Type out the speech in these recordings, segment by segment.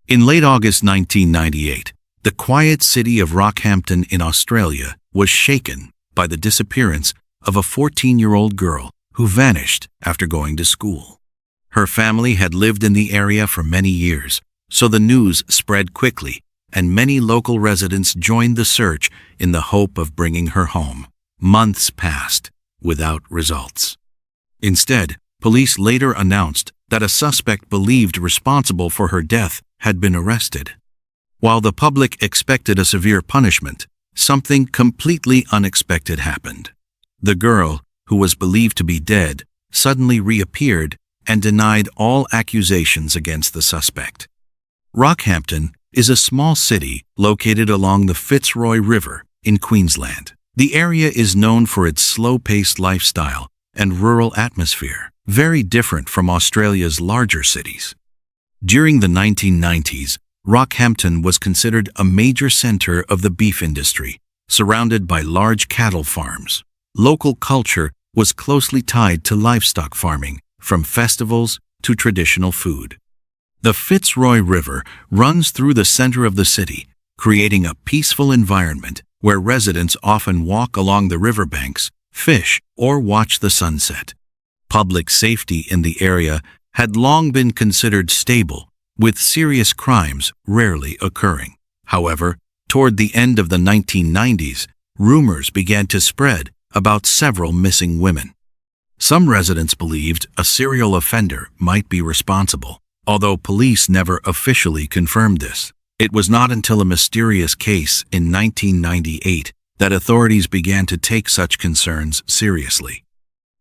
In late August 1998, the quiet city of Rockhampton in Australia was shaken by the disappearance of a 14-year-old girl who vanished after going to school. Her family had lived in the area for many years, so the news spread quickly, and many local residents joined the search in the hope of bringing her home. Months passed without results. Instead, police later announced that a suspect believed responsible for her death had been arrested. While the public expected a severe punishment, something completely unexpected happened. The girl, who was believed to be dead, suddenly reappeared and denied all accusations against the suspect. Rockhampton is a small city located along the Fitzroy River in Queensland. The area is known for its slow-paced lifestyle and rural atmosphere, very different from Australia's larger cities. During the 1990s, Rockhampton was considered a major center of the beef industry, surrounded by large cattle farms. Local culture was closely tied to livestock farming, from festivals to traditional food. The Fitzroy River runs through the center of the city, creating a peaceful environment where residents often walk along the riverbanks, fish, or watch the sunset. Public safety in the area had long been considered stable, with serious crimes rarely occurring. However, toward the end of the 1990s, rumors began to spread about several missing women. Some residents believed a serial offender might be responsible, although police never officially confirmed this. It was not until a mysterious case in 1998 that authorities began to take such concerns seriously.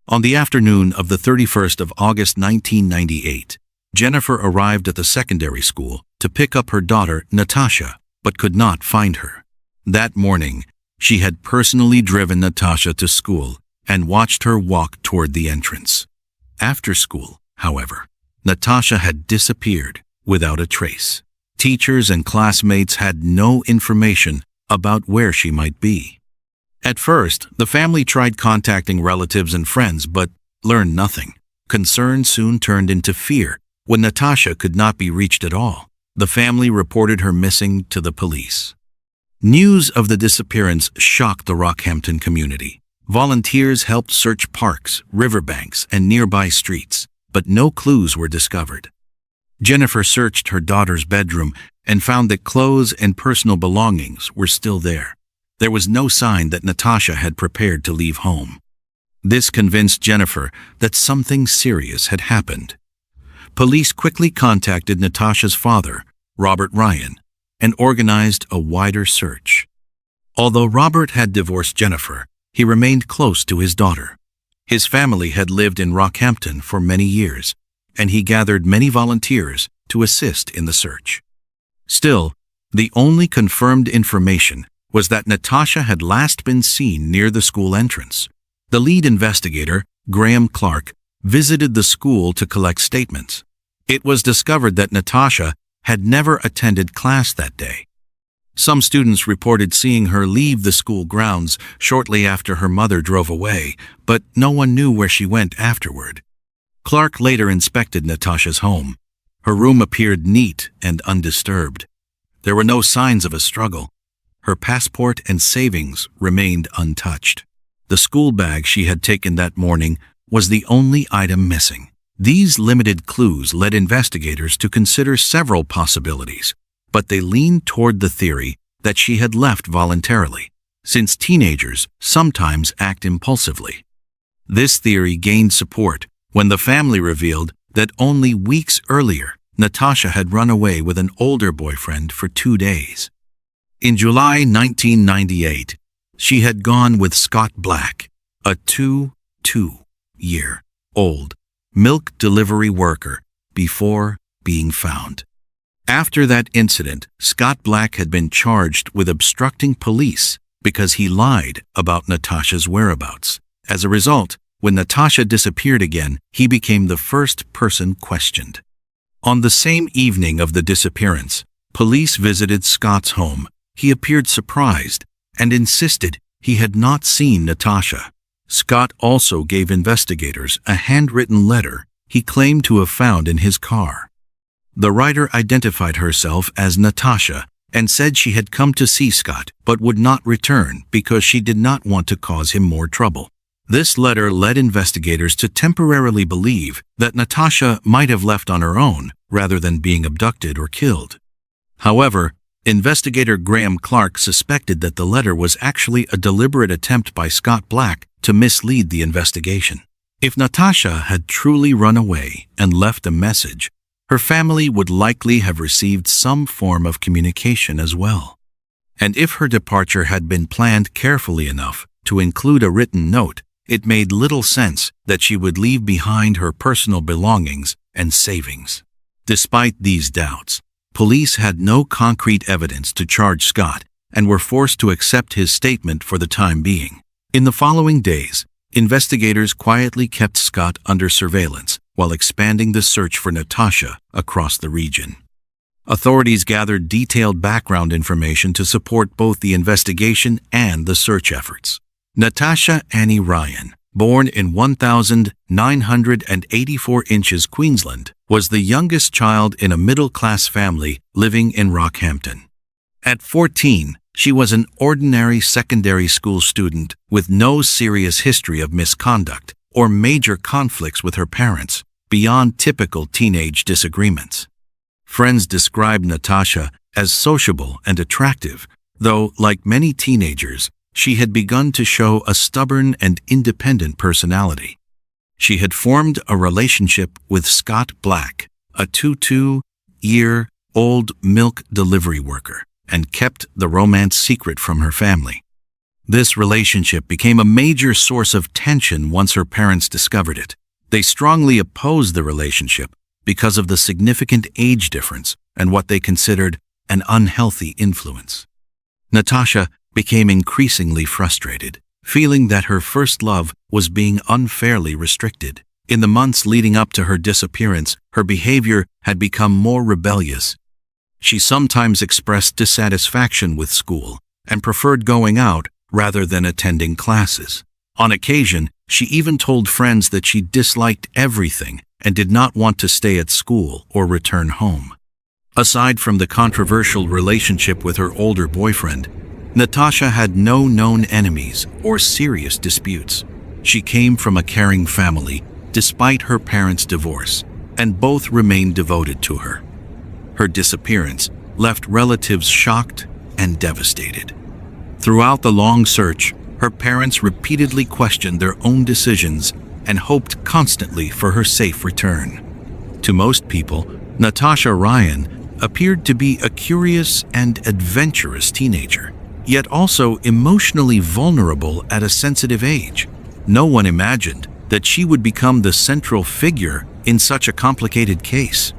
On the afternoon of the 31st of August 1998, Jennifer arrived at the secondary school to pick up her daughter, Natasha, but could not find her. That morning, she had personally driven Natasha to school and watched her walk toward the entrance. After school, however, Natasha had disappeared without a trace. Teachers and classmates had no information about where she might be. At first, the family tried contacting relatives and friends but learned nothing. Concern soon turned into fear when Natasha could not be reached at all. The family reported her missing to the police. News of the disappearance shocked the Rockhampton community. Volunteers helped search parks, riverbanks, and nearby streets, but no clues were discovered. Jennifer searched her daughter's bedroom and found that clothes and personal belongings were still there. There was no sign that Natasha had prepared to leave home. This convinced Jennifer that something serious had happened. Police quickly contacted Natasha's father, Robert Ryan, and organized a wider search. Although Robert had divorced Jennifer, he remained close to his daughter. His family had lived in Rockhampton for many years, and he gathered many volunteers to assist in the search. Still, the only confirmed information was that Natasha had last been seen near the school entrance. The lead investigator, Graham Clark, visited the school to collect statements. It was discovered that Natasha had never attended class that day. Some students reported seeing her leave the school grounds shortly after her mother drove away, but no one knew where she went afterward. Clark later inspected Natasha's home. Her room appeared neat and undisturbed. There were no signs of a struggle. Her passport and savings remained untouched. The school bag she had taken that morning was the only item missing. These limited clues led investigators to consider several possibilities, but they leaned toward the theory that she had left voluntarily, since teenagers sometimes act impulsively. This theory gained support when the family revealed that only weeks earlier, Natasha had run away with an older boyfriend for 2 days. In July 1998, she had gone with Scott Black, a 22-year-old milk delivery worker, before being found. After that incident, Scott Black had been charged with obstructing police because he lied about Natasha's whereabouts. As a result, when Natasha disappeared again, he became the first person questioned. On the same evening of the disappearance, police visited Scott's home. He appeared surprised and insisted he had not seen Natasha. Scott also gave investigators a handwritten letter he claimed to have found in his car. The writer identified herself as Natasha and said she had come to see Scott but would not return because she did not want to cause him more trouble. This letter led investigators to temporarily believe that Natasha might have left on her own rather than being abducted or killed. However, investigator Graham Clark suspected that the letter was actually a deliberate attempt by Scott Black to mislead the investigation. If Natasha had truly run away and left a message, her family would likely have received some form of communication as well. And if her departure had been planned carefully enough to include a written note, it made little sense that she would leave behind her personal belongings and savings. Despite these doubts, police had no concrete evidence to charge Scott and were forced to accept his statement for the time being. In the following days, investigators quietly kept Scott under surveillance while expanding the search for Natasha across the region. Authorities gathered detailed background information to support both the investigation and the search efforts. Natasha Annie Ryan, born in 1984 inches, Queensland, was the youngest child in a middle-class family living in Rockhampton. At 14, she was an ordinary secondary school student with no serious history of misconduct or major conflicts with her parents, beyond typical teenage disagreements. Friends described Natasha as sociable and attractive, though, like many teenagers, she had begun to show a stubborn and independent personality. She had formed a relationship with Scott Black, a 22-year-old milk delivery worker, and kept the romance secret from her family. This relationship became a major source of tension once her parents discovered it. They strongly opposed the relationship because of the significant age difference and what they considered an unhealthy influence. Natasha became increasingly frustrated, feeling that her first love was being unfairly restricted. In the months leading up to her disappearance, her behavior had become more rebellious. She sometimes expressed dissatisfaction with school and preferred going out rather than attending classes. On occasion, she even told friends that she disliked everything and did not want to stay at school or return home. Aside from the controversial relationship with her older boyfriend, Natasha had no known enemies or serious disputes. She came from a caring family despite her parents' divorce, and both remained devoted to her. Her disappearance left relatives shocked and devastated. Throughout the long search, her parents repeatedly questioned their own decisions and hoped constantly for her safe return. To most people, Natasha Ryan appeared to be a curious and adventurous teenager, yet also emotionally vulnerable at a sensitive age. No one imagined that she would become the central figure in such a complicated case.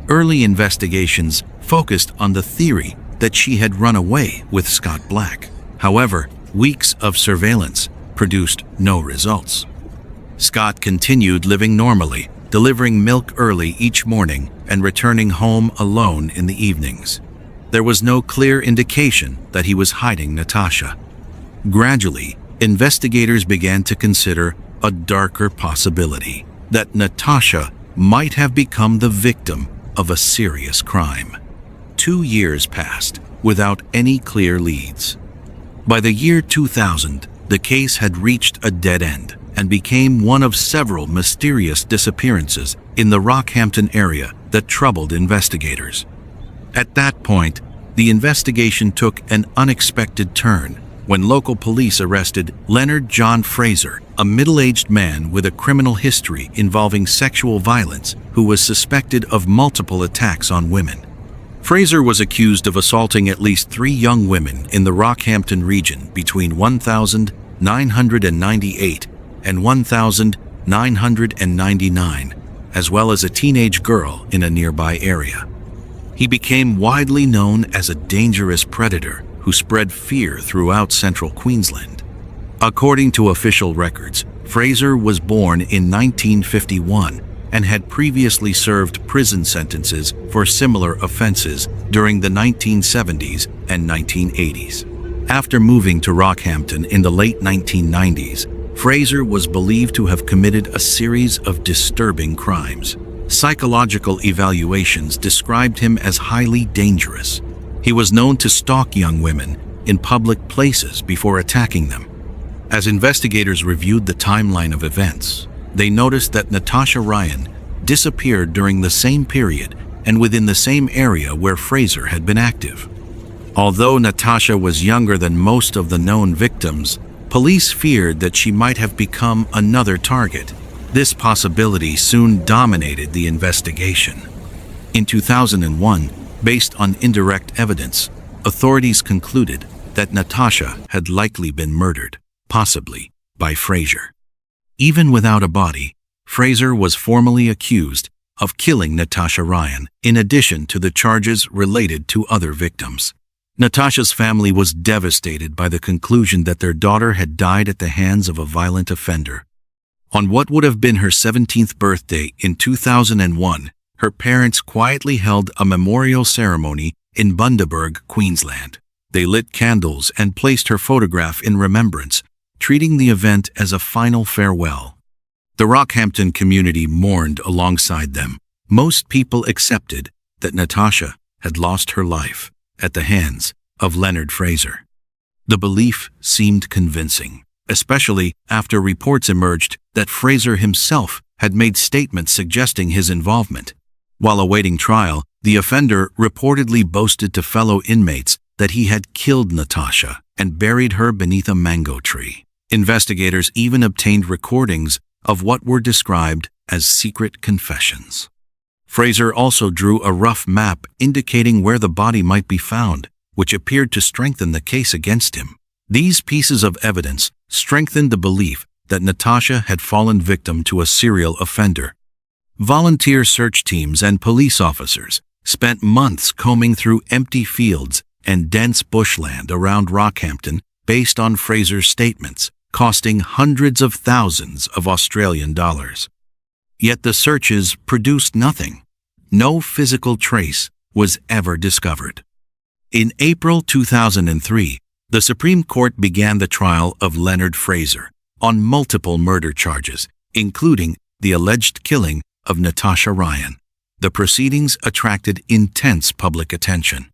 Early investigations focused on the theory that she had run away with Scott Black. However, weeks of surveillance produced no results. Scott continued living normally, delivering milk early each morning and returning home alone in the evenings. There was no clear indication that he was hiding Natasha. Gradually, investigators began to consider a darker possibility, that Natasha might have become the victim of a serious crime. 2 years passed without any clear leads. By the year 2000, the case had reached a dead end and became one of several mysterious disappearances in the Rockhampton area that troubled investigators. At that point, the investigation took an unexpected turn when local police arrested Leonard John Fraser, a middle-aged man with a criminal history involving sexual violence who was suspected of multiple attacks on women. Fraser was accused of assaulting at least 3 young women in the Rockhampton region between 1998 and 1999, as well as a teenage girl in a nearby area. He became widely known as a dangerous predator who spread fear throughout central Queensland. According to official records, Fraser was born in 1951 and had previously served prison sentences for similar offenses during the 1970s and 1980s. After moving to Rockhampton in the late 1990s, Fraser was believed to have committed a series of disturbing crimes. Psychological evaluations described him as highly dangerous. He was known to stalk young women in public places before attacking them. As investigators reviewed the timeline of events, they noticed that Natasha Ryan disappeared during the same period and within the same area where Fraser had been active. Although Natasha was younger than most of the known victims, police feared that she might have become another target. This possibility soon dominated the investigation. In 2001, based on indirect evidence, authorities concluded that Natasha had likely been murdered, possibly by Fraser. Even without a body, Fraser was formally accused of killing Natasha Ryan, in addition to the charges related to other victims. Natasha's family was devastated by the conclusion that their daughter had died at the hands of a violent offender. On what would have been her 17th birthday in 2001, her parents quietly held a memorial ceremony in Bundaberg, Queensland. They lit candles and placed her photograph in remembrance, treating the event as a final farewell. The Rockhampton community mourned alongside them. Most people accepted that Natasha had lost her life at the hands of Leonard Fraser. The belief seemed convincing, especially after reports emerged that Fraser himself had made statements suggesting his involvement. While awaiting trial, the offender reportedly boasted to fellow inmates that he had killed Natasha and buried her beneath a mango tree. Investigators even obtained recordings of what were described as secret confessions. Fraser also drew a rough map indicating where the body might be found, which appeared to strengthen the case against him. These pieces of evidence strengthened the belief that Natasha had fallen victim to a serial offender. Volunteer search teams and police officers spent months combing through empty fields and dense bushland around Rockhampton based on Fraser's statements, costing hundreds of thousands of Australian dollars. Yet the searches produced nothing. No physical trace was ever discovered. In April 2003, the Supreme Court began the trial of Leonard Fraser on multiple murder charges, including the alleged killing of Natasha Ryan. The proceedings attracted intense public attention.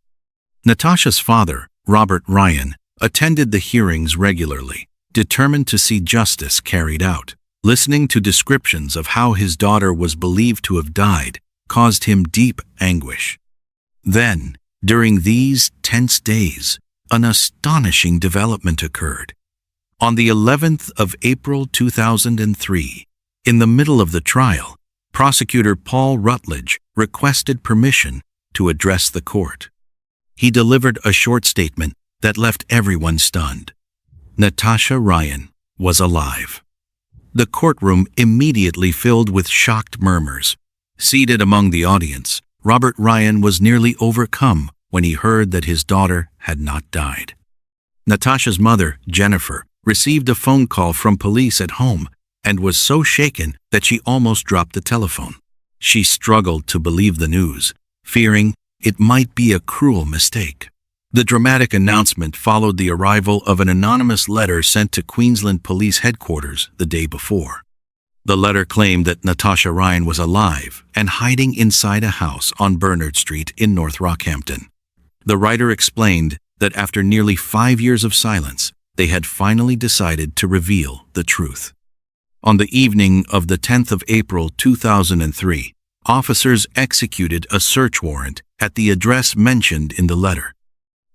Natasha's father, Robert Ryan, attended the hearings regularly, determined to see justice carried out. Listening to descriptions of how his daughter was believed to have died caused him deep anguish. Then, during these tense days, an astonishing development occurred. On the 11th of April 2003, in the middle of the trial, prosecutor Paul Rutledge requested permission to address the court. He delivered a short statement that left everyone stunned. Natasha Ryan was alive. The courtroom immediately filled with shocked murmurs. Seated among the audience, Robert Ryan was nearly overcome when he heard that his daughter had not died. Natasha's mother, Jennifer, received a phone call from police at home and was so shaken that she almost dropped the telephone. She struggled to believe the news, fearing it might be a cruel mistake. The dramatic announcement followed the arrival of an anonymous letter sent to Queensland Police Headquarters the day before. The letter claimed that Natasha Ryan was alive and hiding inside a house on Bernard Street in North Rockhampton. The writer explained that after nearly 5 years of silence, they had finally decided to reveal the truth. On the evening of the 10th of April 2003, officers executed a search warrant at the address mentioned in the letter.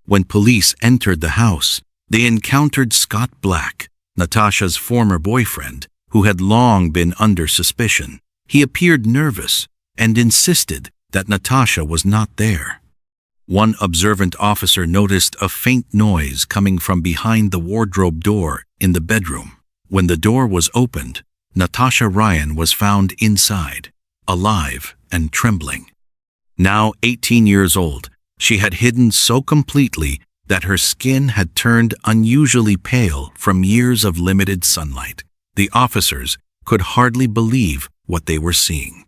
When police entered the house, they encountered Scott Black, Natasha's former boyfriend, who had long been under suspicion. He appeared nervous and insisted that Natasha was not there. One observant officer noticed a faint noise coming from behind the wardrobe door in the bedroom. When the door was opened, Natasha Ryan was found inside, alive and trembling. Now 18 years old, she had hidden so completely that her skin had turned unusually pale from years of limited sunlight. The officers could hardly believe what they were seeing.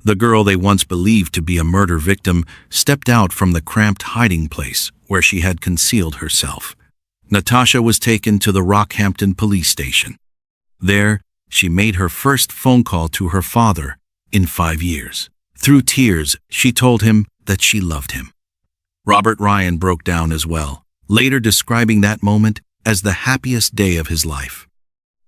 The girl they once believed to be a murder victim stepped out from the cramped hiding place where she had concealed herself. Natasha was taken to the Rockhampton police station. There, she made her first phone call to her father in 5 years. Through tears, she told him that she loved him. Robert Ryan broke down as well, later describing that moment as the happiest day of his life.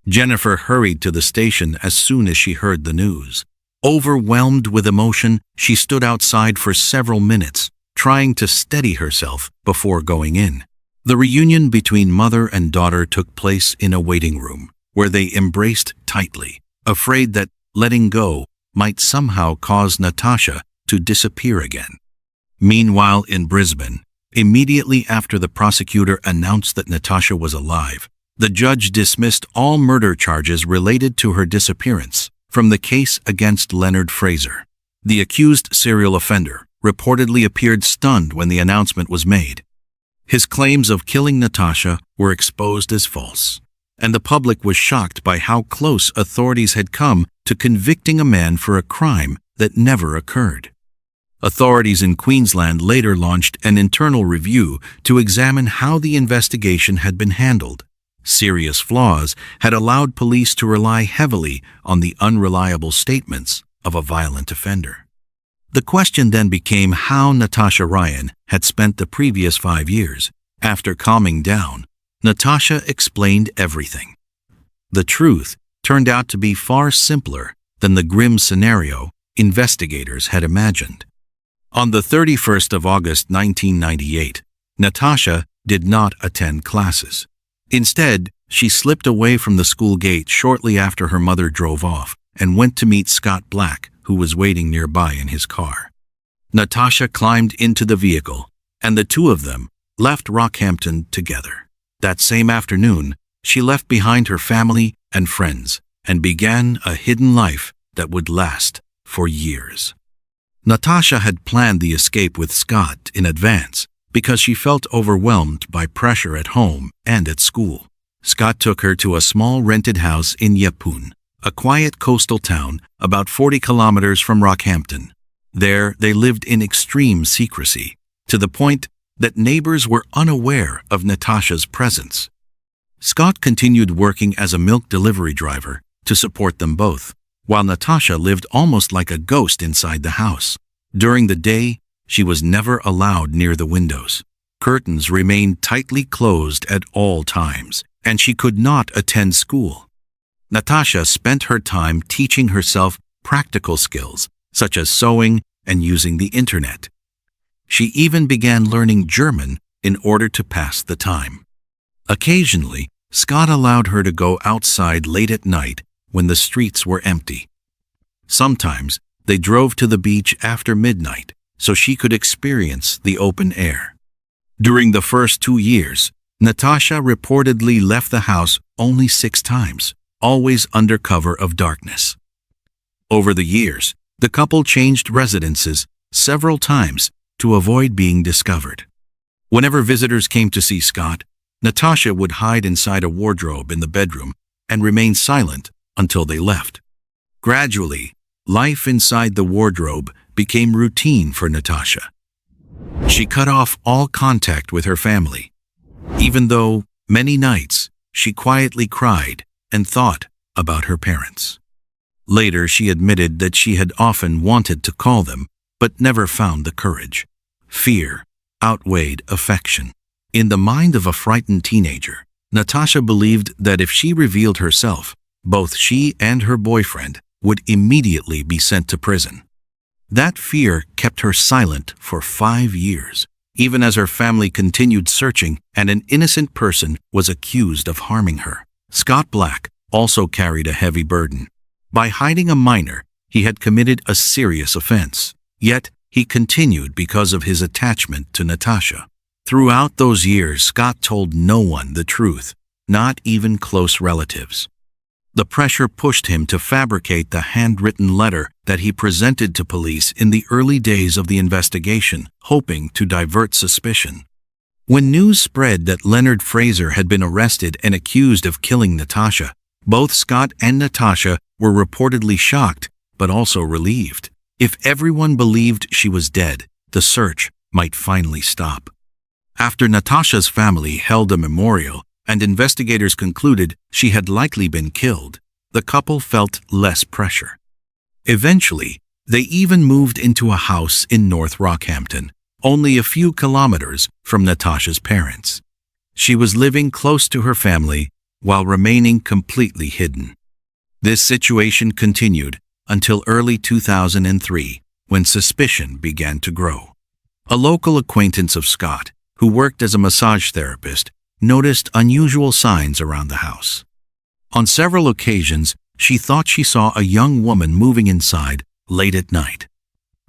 Jennifer hurried to the station as soon as she heard the news. Overwhelmed with emotion, she stood outside for several minutes, trying to steady herself before going in. The reunion between mother and daughter took place in a waiting room, where they embraced tightly, afraid that letting go might somehow cause Natasha to disappear again. Meanwhile, in Brisbane, immediately after the prosecutor announced that Natasha was alive, the judge dismissed all murder charges related to her disappearance from the case against Leonard Fraser. The accused serial offender reportedly appeared stunned when the announcement was made. His claims of killing Natasha were exposed as false, and the public was shocked by how close authorities had come to convicting a man for a crime that never occurred. Authorities in Queensland later launched an internal review to examine how the investigation had been handled. Serious flaws had allowed police to rely heavily on the unreliable statements of a violent offender. The question then became how Natasha Ryan had spent the previous 5 years. After calming down, Natasha explained everything. The truth turned out to be far simpler than the grim scenario investigators had imagined. On the 31st of August 1998, Natasha did not attend classes. Instead, she slipped away from the school gate shortly after her mother drove off and went to meet Scott Black, who was waiting nearby in his car. Natasha climbed into the vehicle, and the two of them left Rockhampton together. That same afternoon, she left behind her family and friends and began a hidden life that would last for years. Natasha had planned the escape with Scott in advance because she felt overwhelmed by pressure at home and at school. Scott took her to a small rented house in Yeppoon, a quiet coastal town about 40 kilometers from Rockhampton. There, they lived in extreme secrecy, to the point that neighbors were unaware of Natasha's presence. Scott continued working as a milk delivery driver to support them both, while Natasha lived almost like a ghost inside the house. During the day, she was never allowed near the windows. Curtains remained tightly closed at all times, and she could not attend school. Natasha spent her time teaching herself practical skills, such as sewing and using the internet. She even began learning German in order to pass the time. Occasionally, Scott allowed her to go outside late at night when the streets were empty. Sometimes, they drove to the beach after midnight so she could experience the open air. During the first 2 years, Natasha reportedly left the house only 6 times, always under cover of darkness. Over the years, the couple changed residences several times to avoid being discovered. Whenever visitors came to see Scott, Natasha would hide inside a wardrobe in the bedroom and remain silent until they left. Gradually, life inside the wardrobe became routine for Natasha. She cut off all contact with her family, even though many nights she quietly cried and thought about her parents. Later, she admitted that she had often wanted to call them, but never found the courage. Fear outweighed affection. In the mind of a frightened teenager, Natasha believed that if she revealed herself, both she and her boyfriend would immediately be sent to prison. That fear kept her silent for 5 years, even as her family continued searching and an innocent person was accused of harming her. Scott Black also carried a heavy burden. By hiding a minor, he had committed a serious offense, yet he continued because of his attachment to Natasha. Throughout those years, Scott told no one the truth, not even close relatives. The pressure pushed him to fabricate the handwritten letter that he presented to police in the early days of the investigation, hoping to divert suspicion. When news spread that Leonard Fraser had been arrested and accused of killing Natasha, both Scott and Natasha were reportedly shocked, but also relieved. If everyone believed she was dead, the search might finally stop. After Natasha's family held a memorial, and investigators concluded she had likely been killed, the couple felt less pressure. Eventually, They even moved into a house in North Rockhampton, only a few kilometers from Natasha's parents. She was living close to her family while remaining completely hidden. This situation continued until early 2003, when suspicion began to grow. A local acquaintance of Scott, who worked as a massage therapist, noticed unusual signs around the house. On several occasions, she thought she saw a young woman moving inside late at night.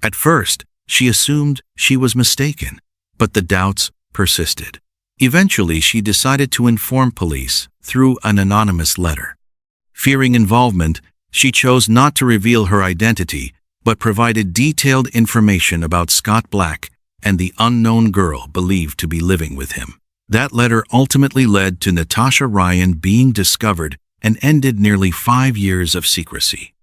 At first, she assumed she was mistaken, but the doubts persisted. Eventually, she decided to inform police through an anonymous letter. Fearing involvement, she chose not to reveal her identity, but provided detailed information about Scott Black and the unknown girl believed to be living with him. That letter ultimately led to Natasha Ryan being discovered and ended nearly 5 years of secrecy.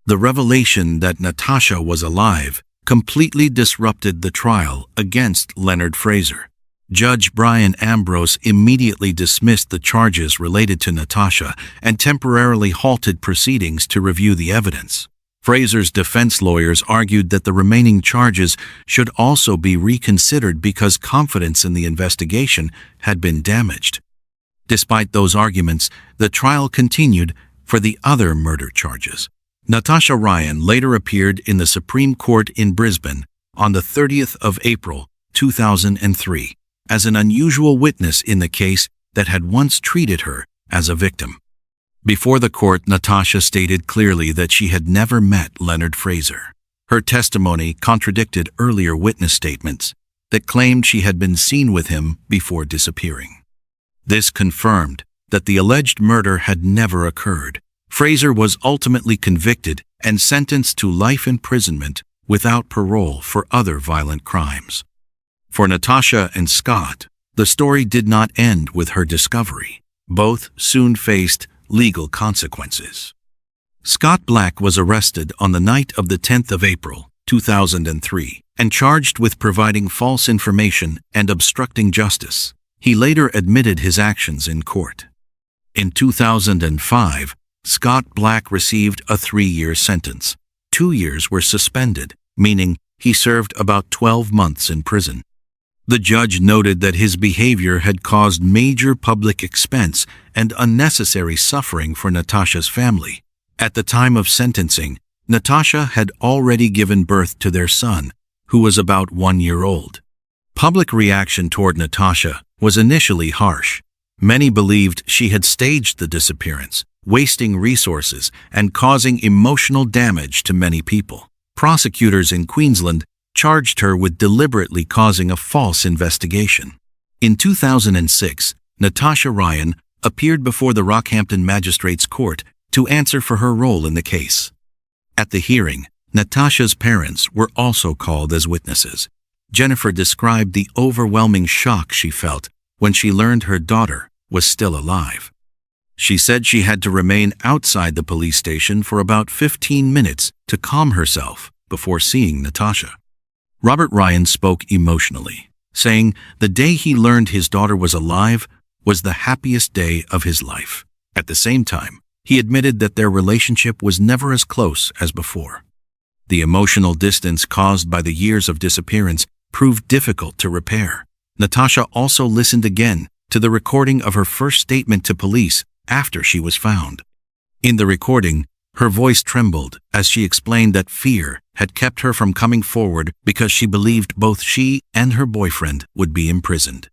The revelation that Natasha was alive completely disrupted the trial against Leonard Fraser. Judge Brian Ambrose immediately dismissed the charges related to Natasha and temporarily halted proceedings to review the evidence. Fraser's defense lawyers argued that the remaining charges should also be reconsidered because confidence in the investigation had been damaged. Despite those arguments, the trial continued for the other murder charges. Natasha Ryan later appeared in the Supreme Court in Brisbane on the 30th of April, 2003, as an unusual witness in the case that had once treated her as a victim. Before the court, Natasha stated clearly that she had never met Leonard Fraser. Her testimony contradicted earlier witness statements that claimed she had been seen with him before disappearing. This confirmed that the alleged murder had never occurred. Fraser was ultimately convicted and sentenced to life imprisonment without parole for other violent crimes. For Natasha and Scott, the story did not end with her discovery. Both soon faced legal consequences. Scott Black was arrested on the night of the 10th of April, 2003, and charged with providing false information and obstructing justice. He later admitted his actions in court. In 2005, Scott Black received a 3-year sentence. 2 years were suspended, meaning he served about 12 months in prison. The judge noted that his behavior had caused major public expense and unnecessary suffering for Natasha's family. At the time of sentencing, Natasha had already given birth to their son, who was about 1 year old. Public reaction toward Natasha was initially harsh. Many believed she had staged the disappearance, wasting resources and causing emotional damage to many people. Prosecutors in Queensland charged her with deliberately causing a false investigation. In 2006, Natasha Ryan appeared before the Rockhampton Magistrates Court to answer for her role in the case. At the hearing, Natasha's parents were also called as witnesses. Jennifer described the overwhelming shock she felt when she learned her daughter was still alive. She said she had to remain outside the police station for about 15 minutes to calm herself before seeing Natasha. Robert Ryan spoke emotionally, saying the day he learned his daughter was alive was the happiest day of his life. At the same time, he admitted that their relationship was never as close as before. The emotional distance caused by the years of disappearance proved difficult to repair. Natasha also listened again to the recording of her first statement to police after she was found. In the recording, her voice trembled as she explained that fear had kept her from coming forward because she believed both she and her boyfriend would be imprisoned.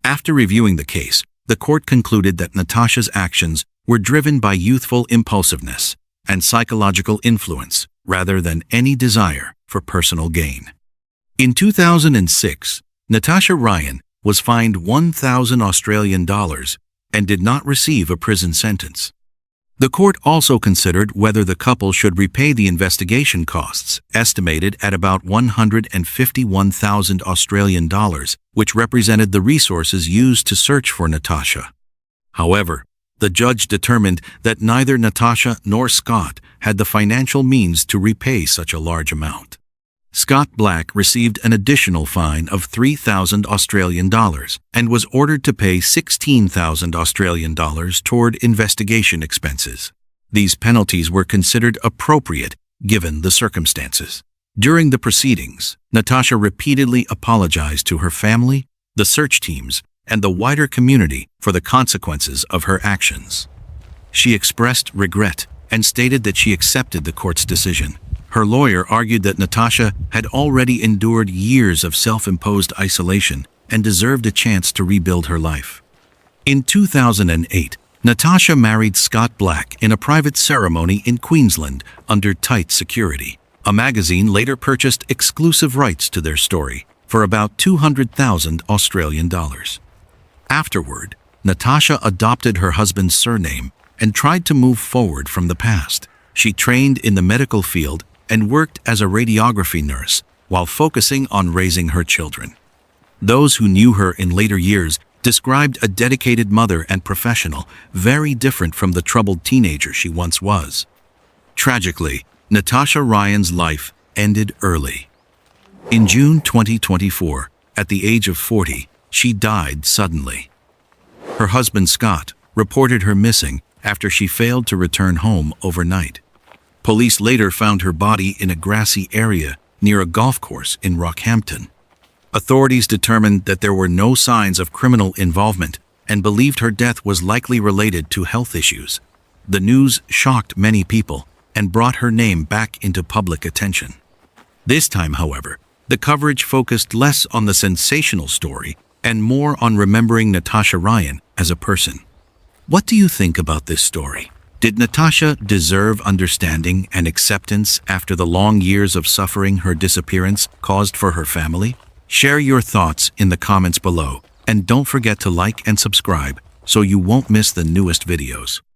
After reviewing the case, the court concluded that Natasha's actions were driven by youthful impulsiveness and psychological influence rather than any desire for personal gain. In 2006, Natasha Ryan was fined 1,000 Australian dollars and did not receive a prison sentence. The court also considered whether the couple should repay the investigation costs, estimated at about 151,000 Australian dollars, which represented the resources used to search for Natasha. However, the judge determined that neither Natasha nor Scott had the financial means to repay such a large amount. Scott Black received an additional fine of 3,000 Australian dollars and was ordered to pay 16,000 Australian dollars toward investigation expenses. These penalties were considered appropriate given the circumstances. During the proceedings, Natasha repeatedly apologized to her family, the search teams, and the wider community for the consequences of her actions. She expressed regret and stated that she accepted the court's decision. Her lawyer argued that Natasha had already endured years of self-imposed isolation and deserved a chance to rebuild her life. In 2008, Natasha married Scott Black in a private ceremony in Queensland under tight security. A magazine later purchased exclusive rights to their story for about 200,000 Australian dollars. Afterward, Natasha adopted her husband's surname and tried to move forward from the past. She trained in the medical field and worked as a radiography nurse while focusing on raising her children. Those who knew her in later years described a dedicated mother and professional, very different from the troubled teenager she once was. Tragically, Natasha Ryan's life ended early. In June 2024, at the age of 40, she died suddenly. Her husband Scott reported her missing after she failed to return home overnight. Police later found her body in a grassy area near a golf course in Rockhampton. Authorities determined that there were no signs of criminal involvement and believed her death was likely related to health issues. The news shocked many people and brought her name back into public attention. This time, however, the coverage focused less on the sensational story and more on remembering Natasha Ryan as a person. What do you think about this story? Did Natasha deserve understanding and acceptance after the long years of suffering her disappearance caused for her family? Share your thoughts in the comments below, and don't forget to like and subscribe so you won't miss the newest videos.